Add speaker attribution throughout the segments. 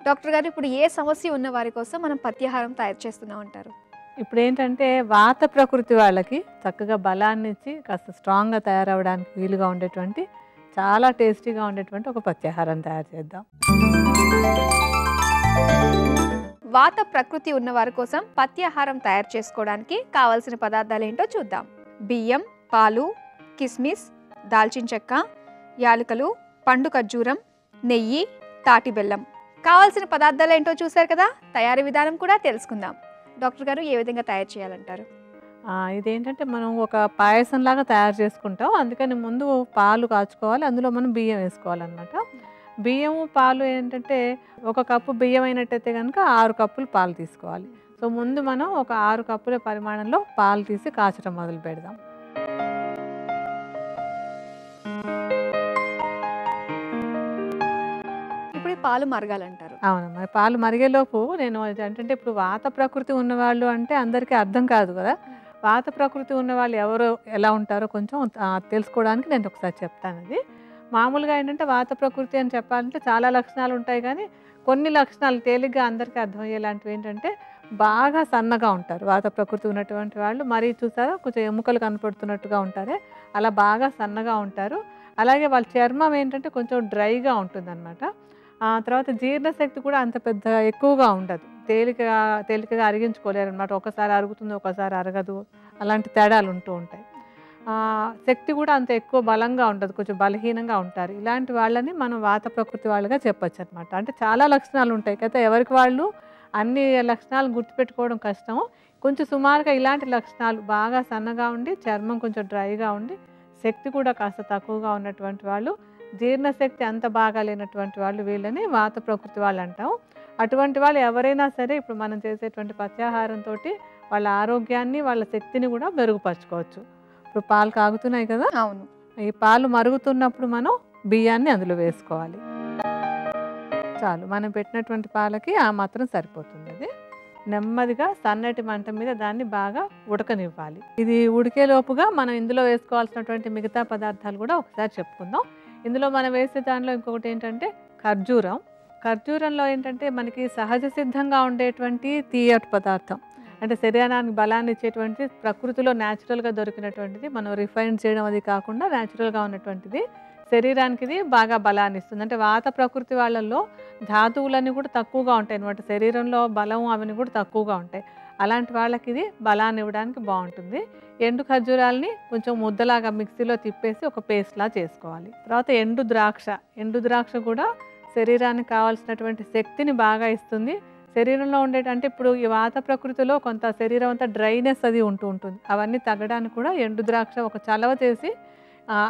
Speaker 1: Doctor గారు ఇప్పుడు ఏ సమస్య ఉన్న వారి కోసం మనం పత్యాహారం తయారు చేస్తున్నాం అంటారు?
Speaker 2: ఇప్పుడేంటంటే వాత ప్రకృతి వాళ్ళకి చక్కగా బలాన్ని ఇచ్చి కాస్త స్ట్రాంగ్‌గా తయారవ్వడానికి వీలుగా ఉండేటువంటి చాలా టేస్టీగా ఉండేటువంటి ఒక పత్యాహారం తయారు చేద్దాం.
Speaker 1: వాత ప్రకృతి ఉన్న వారి కోసం పత్యాహారం తయారు చేసుకోవడానికి కావాల్సిన పదార్థాలు ఏంటో చూద్దాం. బియ్యం, పాలు, కిస్మిస్, దాల్చిన చెక్క, యాలకులు, పండు ఖర్జూరం, నెయ్యి, తాటి బెల్లం. కావాల్సిన పదార్థాలు ఏంటో చూశారు కదా, తయారీ విధానం కూడా తెలుసుకుందాం. డాక్టర్ గారు ఏ విధంగా తయారు చేయాలంటారు?
Speaker 2: ఇదేంటంటే మనం ఒక పాయసంలాగా తయారు చేసుకుంటాం. అందుకని ముందు పాలు కాచుకోవాలి, అందులో మనం బియ్యం వేసుకోవాలన్నమాట. బియ్యము పాలు ఏంటంటే ఒక కప్పు బియ్యం అయినట్టయితే కనుక 6 కప్పులు పాలు తీసుకోవాలి. సో ముందు మనం ఒక 6 కప్పుల పరిమాణంలో పాలు తీసి కాచడం మొదలు పెడదాం.
Speaker 1: ఇప్పుడు పాలు మరగాలంటారు.
Speaker 2: అవునమ్మా, పాలు మరిగేలోపు నేను ఏంటంటే ఇప్పుడు వాత ప్రకృతి ఉన్నవాళ్ళు అంటే అందరికీ అర్థం కాదు కదా. వాత ప్రకృతి ఉన్న వాళ్ళు ఎవరు ఎలా ఉంటారో కొంచెం తెలుసుకోవడానికి నేను ఒకసారి చెప్తాను. అది మామూలుగా ఏంటంటే వాత ప్రకృతి అని చెప్పాలంటే చాలా లక్షణాలు ఉంటాయి, కానీ కొన్ని లక్షణాలు తేలిగ్గా అందరికీ అర్థమయ్యేలాంటివి ఏంటంటే బాగా సన్నగా ఉంటారు వాత ప్రకృతి ఉన్నటువంటి వాళ్ళు. మరీ చూసారా కొంచెం ఎముకలు కనపడుతున్నట్టుగా ఉంటారే, అలా బాగా సన్నగా ఉంటారు. అలాగే వాళ్ళ చర్మం ఏంటంటే కొంచెం డ్రైగా ఉంటుందన్నమాట. తర్వాత జీర్ణశక్తి కూడా అంత పెద్ద ఎక్కువగా ఉండదు, తేలికగా అరిగించుకోలేరు అనమాట. ఒకసారి అరుగుతుంది, ఒకసారి అరగదు, అలాంటి తేడాలు ఉంటూ ఉంటాయి. శక్తి కూడా అంత ఎక్కువ బలంగా ఉండదు, కొంచెం బలహీనంగా ఉంటారు. ఇలాంటి వాళ్ళని మనం వాత ప్రకృతి వాళ్ళుగా చెప్పచ్చు అనమాట. అంటే చాలా లక్షణాలు ఉంటాయి కదా, ఎవరికి వాళ్ళు అన్ని లక్షణాలు గుర్తుపెట్టుకోవడం కష్టం. కొంచెం సుమారుగా ఇలాంటి లక్షణాలు బాగా సన్నగా ఉండి, చర్మం కొంచెం డ్రైగా ఉండి, శక్తి కూడా కాస్త తక్కువగా ఉన్నటువంటి వాళ్ళు, జీర్ణశక్తి అంత బాగా లేనటువంటి వాళ్ళు, వీళ్ళని వాత ప్రకృతి వాళ్ళు అంటాం. అటువంటి వాళ్ళు ఎవరైనా సరే ఇప్పుడు మనం చేసేటువంటి పత్యాహారంతో వాళ్ళ ఆరోగ్యాన్ని వాళ్ళ శక్తిని కూడా మెరుగుపరచుకోవచ్చు. ఇప్పుడు పాలు కాగుతున్నాయి కదా,
Speaker 1: అవును,
Speaker 2: ఈ పాలు మరుగుతున్నప్పుడు మనం బియ్యాన్ని అందులో వేసుకోవాలి. చాలు, మనం పెట్టినటువంటి పాలకి ఆ మాత్రం సరిపోతుంది. అది నెమ్మదిగా సన్నటి మంట మీద దాన్ని బాగా ఉడకనివ్వాలి. ఇది ఉడికేలోపుగా మనం ఇందులో వేసుకోవాల్సినటువంటి మిగతా పదార్థాలు కూడా ఒకసారి చెప్పుకుందాం. ఇందులో మనం వేసే దానిలో ఇంకొకటి ఏంటంటే ఖర్జూరం. ఖర్జూరంలో ఏంటంటే మనకి సహజ సిద్ధంగా ఉండేటువంటి తీయటి పదార్థం, అంటే శరీరానికి బలాన్ని ఇచ్చేటువంటి ప్రకృతిలో న్యాచురల్గా దొరికినటువంటిది. మనం రిఫైన్ చేయడం అది కాకుండా న్యాచురల్గా ఉన్నటువంటిది శరీరానికి ఇది బాగా బలాన్ని ఇస్తుంది. అంటే వాత ప్రకృతి వాళ్ళల్లో ధాతువులన్నీ కూడా తక్కువగా ఉంటాయి అన్నమాట, శరీరంలో బలం అవన్నీ కూడా తక్కువగా ఉంటాయి. అలాంటి వాళ్ళకి ఇది బలాన్ని ఇవ్వడానికి బాగుంటుంది. ఎండు ఖర్జూరాలని కొంచెం ముద్దలాగా మిక్సీలో తిప్పేసి ఒక పేస్ట్లా చేసుకోవాలి. తర్వాత ఎండు ద్రాక్ష కూడా శరీరానికి కావాల్సినటువంటి శక్తిని బాగా ఇస్తుంది. శరీరంలో అంటే ఇప్పుడు ఈ వాత ప్రకృతిలో కొంత శరీరం అంతా డ్రైనెస్ అది ఉంటుంది, అవన్నీ తగ్గడానికి కూడా ఎండు ద్రాక్ష ఒక చలవ చేసి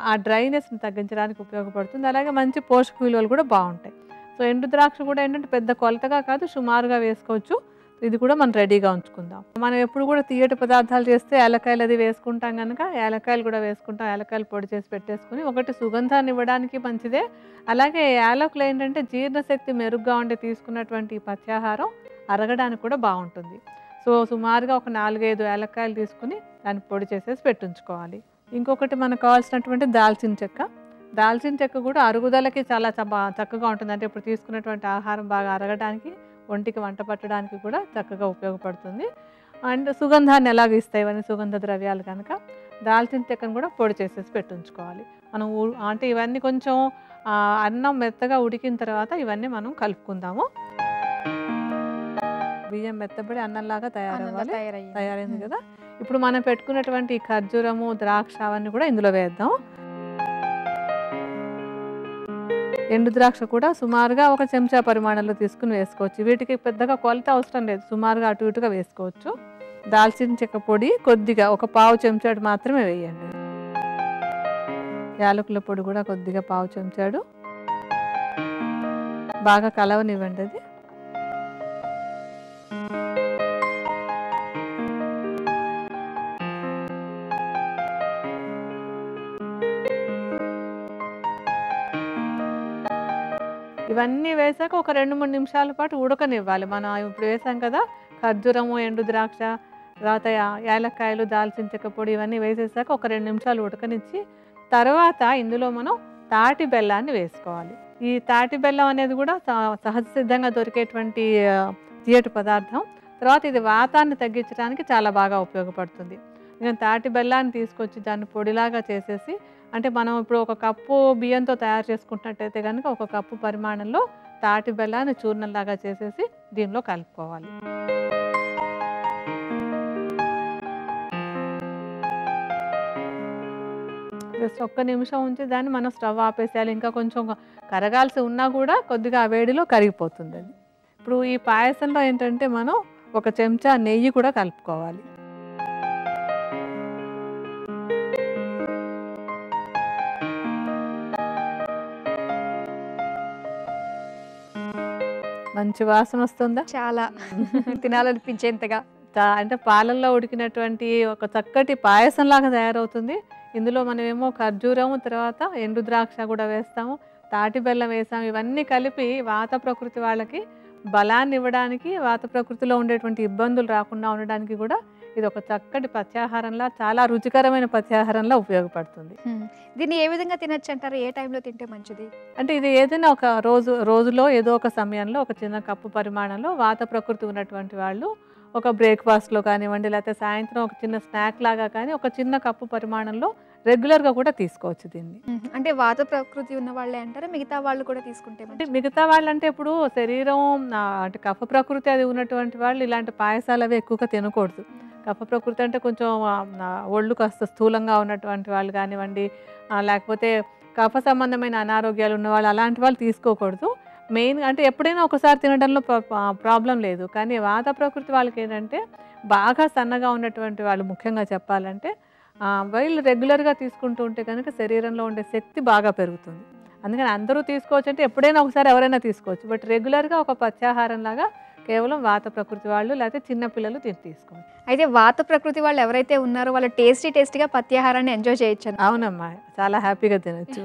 Speaker 2: ఆ డ్రైనెస్ని తగ్గించడానికి ఉపయోగపడుతుంది. అలాగే మంచి పోషక విలువలు కూడా బాగుంటాయి. సో ఎండు ద్రాక్ష కూడా ఏంటంటే పెద్ద కొలతగా కాదు, సుమారుగా వేసుకోవచ్చు. ఇది కూడా మనం రెడీగా ఉంచుకుందాం. మనం ఎప్పుడు కూడా తీయటి పదార్థాలు చేస్తే యాలక్కాయలు అది వేసుకుంటాం కనుక యాలక్కాయలు కూడా వేసుకుంటాం. యాలక్కాయలు పొడి చేసి పెట్టేసుకుని, ఒకటి సుగంధాన్ని ఇవ్వడానికి మంచిదే. అలాగే యాలకులు ఏంటంటే జీర్ణశక్తి మెరుగ్గా ఉండి తీసుకున్నటువంటి పత్యాహారం అరగడానికి కూడా బాగుంటుంది. సో సుమారుగా ఒక 4-5 యాలక్కాయలు తీసుకుని దాన్ని పొడి చేసేసి పెట్టుంచుకోవాలి. ఇంకొకటి మనకు కావాల్సినటువంటి దాల్చిన చెక్క కూడా అరుగుదలకి చాలా చక్కగా ఉంటుంది. అంటే ఇప్పుడు తీసుకున్నటువంటి ఆహారం బాగా అరగడానికి, ఒంటికి వంట పట్టడానికి కూడా చక్కగా ఉపయోగపడుతుంది. అండ్ సుగంధాన్ని ఎలాగ ఇస్తాయి ఇవన్నీ సుగంధ ద్రవ్యాలు కనుక దాల్చిన చెక్కను కూడా పొడి చేసేసి పెట్టుంచుకోవాలి. మనం అంటే ఇవన్నీ కొంచెం అన్నం మెత్తగా ఉడికిన తర్వాత ఇవన్నీ మనం కలుపుకుందాము. బియ్యం మెత్తబడి అన్నంలాగా తయారైంది కదా. ఇప్పుడు మనం పెట్టుకున్నటువంటి ఖర్జూరము, ద్రాక్ష అవన్నీ కూడా ఇందులో వేద్దాం. ఎండు ద్రాక్ష కూడా సుమారుగా ఒక చెంచా పరిమాణంలో తీసుకుని వేసుకోవచ్చు. వీటికి పెద్దగా కొలత అవసరం లేదు, సుమారుగా అటు ఇటుగా వేసుకోవచ్చు. దాల్చిన చెక్క పొడి కొద్దిగా ఒక పావు చెంచాడు మాత్రమే వేయండి. యాలకుల పొడి కూడా కొద్దిగా పావు చెంచాడు. బాగా కలవనివ్వండి అది. ఇవన్నీ వేసాక ఒక 2-3 నిమిషాల పాటు ఉడకనివ్వాలి. మనం ఇప్పుడు వేసాం కదా ఖర్జూరము, ఎండు ద్రాక్ష, తర్వాత యాలక్కాయలు, దాల్చిన చెక్క పొడి ఇవన్నీ వేసేసాక ఒక 2 నిమిషాలు ఉడకనిచ్చి తర్వాత ఇందులో మనం తాటి బెల్లాన్ని వేసుకోవాలి. ఈ తాటి బెల్లం అనేది కూడా సహజ సిద్ధంగా దొరికేటువంటి తీయటి పదార్థం. తర్వాత ఇది వాతాన్ని తగ్గించడానికి చాలా బాగా ఉపయోగపడుతుంది. నేను తాటి బెల్లాన్ని తీసుకొచ్చి దాన్ని పొడిలాగా చేసేసి, అంటే మనం ఇప్పుడు ఒక కప్పు బియ్యంతో తయారు చేసుకుంటున్నట్టయితే కనుక ఒక కప్పు పరిమాణంలో తాటి బెల్లాన్ని చూర్ణంలాగా చేసేసి దీనిలో కలుపుకోవాలి. జస్ట్ ఒక్క నిమిషం ఉంచి దాన్ని మనం స్టవ్ ఆపేసేయాలి. ఇంకా కొంచెం కరగాల్సి ఉన్నా కూడా కొద్దిగా ఆ వేడిలో కరిగిపోతుంది అది. ఇప్పుడు ఈ పాయసంలో ఏంటంటే మనం ఒక చెంచా నెయ్యి కూడా కలుపుకోవాలి. మంచి వాసన వస్తుందా?
Speaker 1: చాలా తినాలనిపించేంతగా.
Speaker 2: అంటే పాలల్లో ఉడికినటువంటి ఒక చక్కటి పాయసం లాగా తయారవుతుంది. ఇందులో మనమేమో ఖర్జూరము, తర్వాత ఎండు ద్రాక్ష కూడా వేస్తాము, తాటి బెల్లం వేసాము. ఇవన్నీ కలిపి వాత ప్రకృతి వాళ్ళకి బలాన్ని ఇవ్వడానికి, వాత ప్రకృతిలో ఉండేటువంటి ఇబ్బందులు రాకుండా ఉండడానికి కూడా ఇది ఒక చక్కటి పత్యాహారంలా, చాలా రుచికరమైన పత్యాహారంలా ఉపయోగపడుతుంది.
Speaker 1: దీన్ని ఏ విధంగా తినచ్చు అంటారు? ఏ టైంలో తింటే మంచిది?
Speaker 2: అంటే ఇది ఏదైనా ఒక రోజులో ఏదో ఒక సమయంలో ఒక చిన్న కప్పు పరిమాణంలో వాత ప్రకృతి ఉన్నటువంటి వాళ్ళు ఒక బ్రేక్ఫాస్ట్లో కానివ్వండి, లేకపోతే సాయంత్రం ఒక చిన్న స్నాక్ లాగా కానీ ఒక చిన్న కప్పు పరిమాణంలో రెగ్యులర్గా కూడా తీసుకోవచ్చు దీన్ని.
Speaker 1: అంటే వాత ప్రకృతి ఉన్న వాళ్ళే అంటారా, మిగతా వాళ్ళు కూడా తీసుకుంటే?
Speaker 2: అంటే మిగతా వాళ్ళంటే ఇప్పుడు శరీరం అంటే కఫ ప్రకృతి అది ఉన్నటువంటి వాళ్ళు ఇలాంటి పాయసాలు అవి ఎక్కువగా తినకూడదు. కఫ ప్రకృతి అంటే కొంచెం ఒళ్ళు కాస్త స్థూలంగా ఉన్నటువంటి వాళ్ళు కానివ్వండి, లేకపోతే కఫ సంబంధమైన అనారోగ్యాలు ఉన్నవాళ్ళు, అలాంటి వాళ్ళు తీసుకోకూడదు. మెయిన్ అంటే ఎప్పుడైనా ఒకసారి తినడంలో ప్రాబ్లం లేదు. కానీ వాత ప్రకృతి వాళ్ళకి ఏంటంటే బాగా సన్నగా ఉన్నటువంటి వాళ్ళు ముఖ్యంగా చెప్పాలంటే వీళ్ళు రెగ్యులర్గా తీసుకుంటూ ఉంటే కనుక శరీరంలో ఉండే శక్తి బాగా పెరుగుతుంది. అందుకని అందరూ తీసుకోవచ్చు, అంటే ఎప్పుడైనా ఒకసారి ఎవరైనా తీసుకోవచ్చు. బట్ రెగ్యులర్గా ఒక పత్యాహారం లాగా కేవలం వాత ప్రకృతి వాళ్ళు లేకపోతే చిన్నపిల్లలు తీసుకోవచ్చు.
Speaker 1: అయితే వాత ప్రకృతి వాళ్ళు ఎవరైతే ఉన్నారో వాళ్ళు టేస్టీగా పత్యాహారాన్ని ఎంజాయ్ చేయొచ్చు.
Speaker 2: అవునమ్మా, చాలా హ్యాపీగా తినచ్చు.